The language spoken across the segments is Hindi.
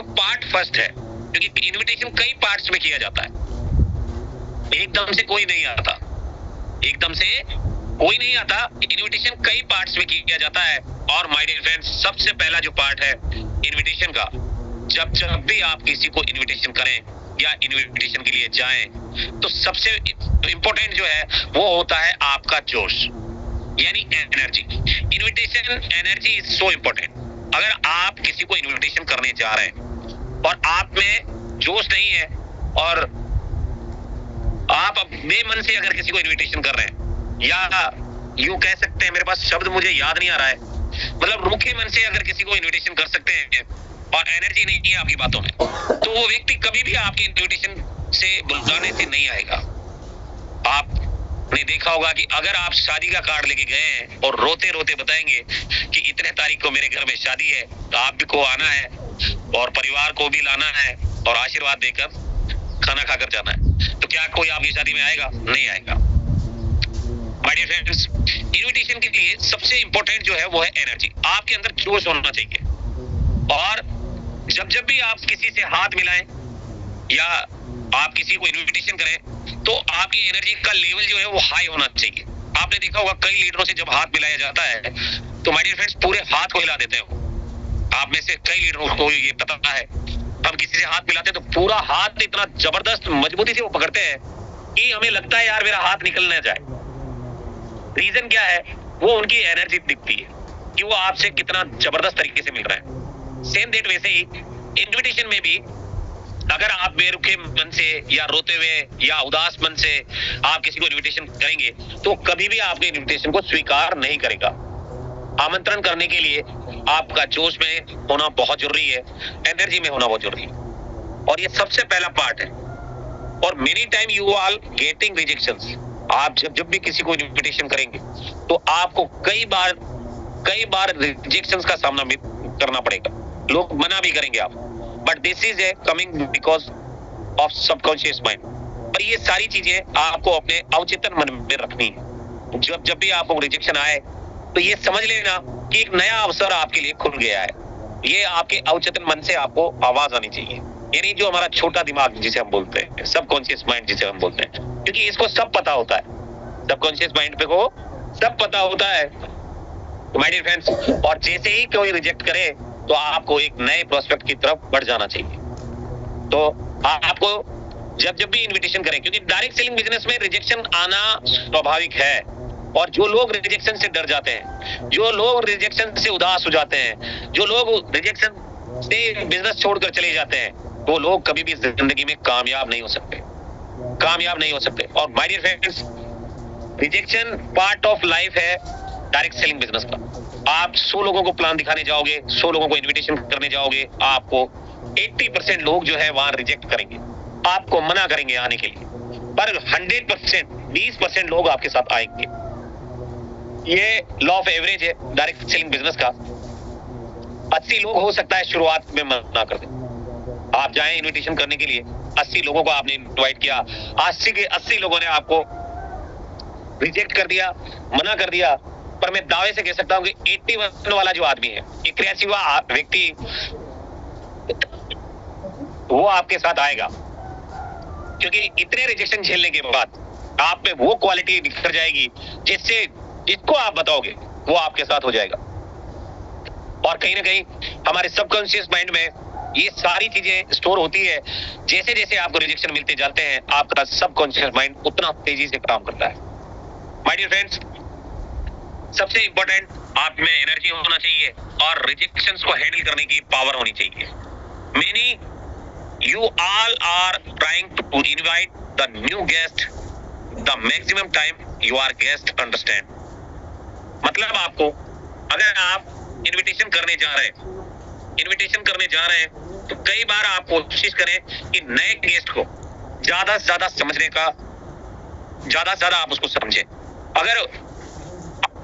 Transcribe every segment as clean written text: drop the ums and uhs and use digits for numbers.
जो पार्ट फर्स्ट है, क्योंकि इनविटेशन कई पार्ट्स में किया जाता है, एकदम से कोई नहीं आता, एकदम से कोई नहीं आता, इनविटेशन कई पार्ट्स में किया जाता है। और माय डियर फ्रेंड्स, सबसे पहला जो पार्ट है इनविटेशन का, जब भी आप किसी को इनविटेशन करें या इनविटेशन के लिए जाएं, तो सबसे इंपॉर्टेंट जो है वो होता है आपका जोश, यानी energy. Invitation energy is so important. अगर आप किसी को इनविटेशन करने जा रहे हैं और आप में जोश नहीं है और आप बेमन से अगर किसी को इनविटेशन कर रहे हैं, या यूं कह सकते हैं, मेरे पास शब्द मुझे याद नहीं आ रहा है, मतलब रूखे मन से अगर किसी को इनविटेशन कर सकते हैं और एनर्जी नहीं है आपकी बातों में, तो वो व्यक्ति कभी भी आपके इनविटेशन से बुलाने से नहीं आएगा। आपने देखा होगा कि अगर आप शादी का कार्ड लेके गए हैं और रोते रोते बताएंगे कि इतने तारीख को मेरे घर में शादी है, तो आप को आना है और परिवार को भी लाना है और आशीर्वाद देकर खाना खाकर जाना है, तो क्या कोई आपकी शादी में आएगा? नहीं आएगा। माय डियर फ्रेंड्स, इनविटेशन के लिए सबसे इंपॉर्टेंट जो है वो है एनर्जी। आपके अंदर जोश होना चाहिए, और जब भी आप किसी से हाथ मिलाएं या आप किसी को इनविटेशन करें, तो आपकी एनर्जी का लेवल जो है वो हाई होना चाहिए। आपने देखा होगा कई लीडरों से जब हाथ मिलाया जाता है तो माय डियर फ्रेंड्स पूरे हाथ को हिला देते हैं। आप में से कई लीडरों को ये पता है, हम किसी से हाथ मिलाते हैं तो पूरा हाथ इतना जबरदस्त मजबूती से वो पकड़ते हैं कि हमें लगता है यार मेरा हाथ निकल ना जाए। रीजन क्या है? वो उनकी एनर्जी दिखती है कि वो आपसे कितना जबरदस्त तरीके से मिल रहा है। सेम डेट वैसे ही इनविटेशन में भी अगर आप बेरुखे मन से या रोते हुए या उदास मन से आप किसी को इनविटेशन करेंगे, तो कभी भी आपके इनविटेशन को स्वीकार नहीं करेगा। आमंत्रण करने के लिए आपका जोश में होना बहुत जरूरी है, एनर्जी में होना बहुत जरूरी है, और ये सबसे पहला पार्ट है। और many time you are getting rejections. आप जब भी किसी को इनविटेशन करेंगे तो आपको कई बार रिजेक्शंस का सामना करना पड़ेगा, लोग मना भी करेंगे आप, but this is a coming because of subconscious mind. और ये सारी चीजें आपको अपने अवचेतन मन में रखनी है। जब भी आपको रिजेक्शन आए तो ये समझ लेना कि एक नया अवसर आपके लिए खुल गया है। ये आपके अवचेतन मन से आपको आवाज आनी चाहिए, यानी जो हमारा छोटा दिमाग जिसे हम बोलते हैं, सबकॉन्शियस माइंड जिसे हम बोलते हैं, क्योंकि इसको सब पता होता है, सबकॉन्शियस माइंड पे को सब पता होता है माय डियर फ्रेंड्स। और जैसे ही कोई रिजेक्ट करे तो आपको एक नए प्रोस्पेक्ट की तरफ बढ़ जाना चाहिए। तो आपको जब भी इनविटेशन करें, क्योंकि डायरेक्ट सेलिंग बिजनेस में रिजेक्शन आना स्वाभाविक है, और जो लोग रिजेक्शन से डर जाते हैं, जो लोग रिजेक्शन से उदास हो जाते हैं, जो लोग रिजेक्शन से बिजनेस छोड़कर चले जाते हैं, वो लोग कभी भी जिंदगी में कामयाब नहीं हो सकते, कामयाब नहीं हो सकते। और my dear friends, rejection part of life है डायरेक्ट सेलिंग बिजनेस का। आप 100 लोगों को प्लान दिखाने जाओगे, 100 लोगों को इनविटेशन करने जाओगे, आपको 80% लोग जो है वहां रिजेक्ट करेंगे, आपको मना करेंगे आने के लिए, पर 100% 20% लोग आपके साथ आएंगे। ये लॉ ऑफ एवरेज है डायरेक्ट सेलिंग बिजनेस का। 80 लोग हो सकता है शुरुआत में मना कर दें। आप जाएं इनविटेशन करने के लिए, 80 लोगों को आपने इनवाइट किया, 80 के 80 लोगों ने आपको रिजेक्ट कर दिया, मना कर दिया, पर मैं दावे से कह सकता हूं कि 81 वाला जो आदमी है, 81वां व्यक्ति, वो आपके साथ आएगा, क्योंकि इतने रिजेक्शन झेलने के बाद आप में वो क्वालिटी निखर जाएगी जिसको आप बताओगे वो आपके साथ हो जाएगा। और कहीं ना कहीं हमारे सबकॉन्शियस माइंड में ये सारी चीजें स्टोर होती है। जैसे जैसे आपको रिजेक्शन मिलते जाते हैं, आपका सबकॉन्शियस माइंड उतना तेजी से काम करता है। माय डियर फ्रेंड्स, सबसे इंपॉर्टेंट आप में एनर्जी होना चाहिए और रिजेक्शंस को हैंडल करने की पावर होनी चाहिए। Many you all are trying to invite the new guest the maximum time you are guest understand. मतलब आपको, अगर आप इनविटेशन करने जा रहे हैं तो कई बार आप कोशिश करें कि नए गेस्ट को ज्यादा से ज्यादा समझने का, ज्यादा से ज्यादा आप उसको समझें। अगर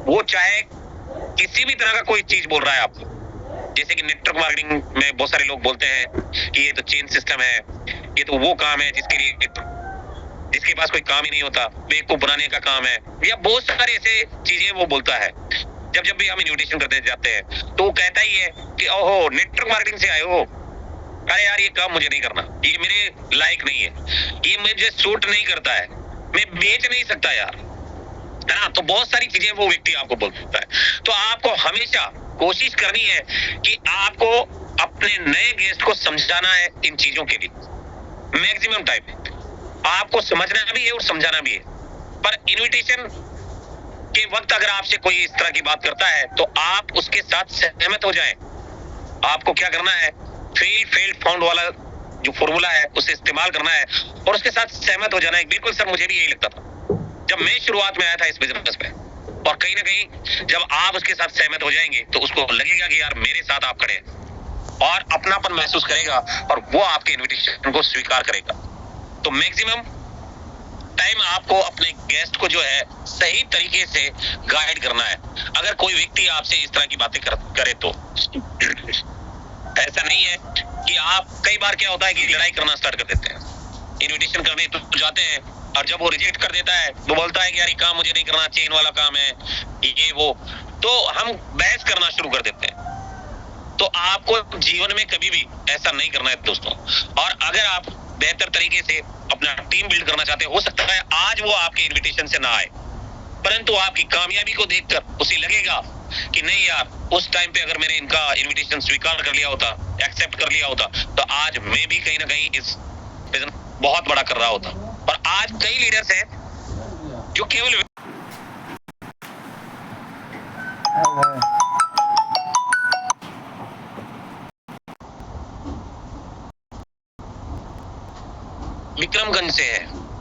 वो चाहे किसी भी तरह का कोई चीज बोल रहा है आपको, जैसे कि नेटवर्क मार्केटिंग में बहुत सारे लोग बोलते हैं कि ये तो चेन सिस्टम है, ये तो वो काम है जिसके पास कोई काम ही नहीं होता, बेवकूफ बनाने का काम है, या बहुत सारे ऐसे चीजें वो बोलता है। जब भी हम इन्विटेशन करने जाते हैं तो वो कहता ही है कि ओहो नेटवर्क मार्केटिंग से आए हो, अरे यार ये काम मुझे नहीं करना, ये मेरे लायक नहीं है, ये मुझे सूट नहीं करता है, मैं बेच नहीं सकता यार, है ना। तो बहुत सारी चीजें वो व्यक्ति आपको बोलता है। तो आपको हमेशा कोशिश करनी है कि आपको अपने नए गेस्ट को समझाना है इन चीजों के लिए मैक्सिमम टाइम। आपको समझना भी है और समझाना भी है। पर इनविटेशन के वक्त अगर आपसे कोई इस तरह की बात करता है तो आप उसके साथ सहमत हो जाएं। आपको क्या करना है, फेल्ड फाउंड वाला जो फॉर्मूला है उसे इस्तेमाल करना है और उसके साथ सहमत हो जाना है। बिल्कुल सर, मुझे भी यही लगता था जब मैं शुरुआत में आया था इस बिजनेस में। और कहीं ना कहीं जब आप उसके साथ सहमत हो जाएंगे तो उसको लगेगा कि यार मेरे साथ आप खड़े हैं और अपनापन महसूस करेगा और वो आपके इनविटेशन को स्वीकार करेगा। तो मैक्सिमम टाइम आपको अपने गेस्ट को जो है सही तरीके से गाइड करना है। अगर कोई व्यक्ति आपसे इस तरह की बातें करे तो ऐसा नहीं है कि आप, कई बार क्या होता है कि लड़ाई करना स्टार्ट कर देते हैं, इनविटेशन करने तो जाते हैं और जब वो रिजेक्ट कर देता है वो बोलता है कि यार ये काम मुझे नहीं करना, चेन वाला काम है ये वो, तो हम बहस करना शुरू कर देते हैं। तो आपको जीवन में कभी भी ऐसा नहीं करना है दोस्तों। और अगर आप बेहतर तरीके से अपना टीम बिल्ड करना चाहते हैं, हो सकता है आज वो आपके इनविटेशन से ना आए, परंतु आपकी कामयाबी को देखकर उसे लगेगा कि नहीं यार उस टाइम पे अगर मैंने इनका इनविटेशन स्वीकार कर लिया होता, एक्सेप्ट कर लिया होता, तो आज मैं भी कहीं ना कहीं इस बिजनेस बहुत बड़ा कर रहा होता। और आज कई लीडर्स हैं जो केवल विक्रमगंज से है,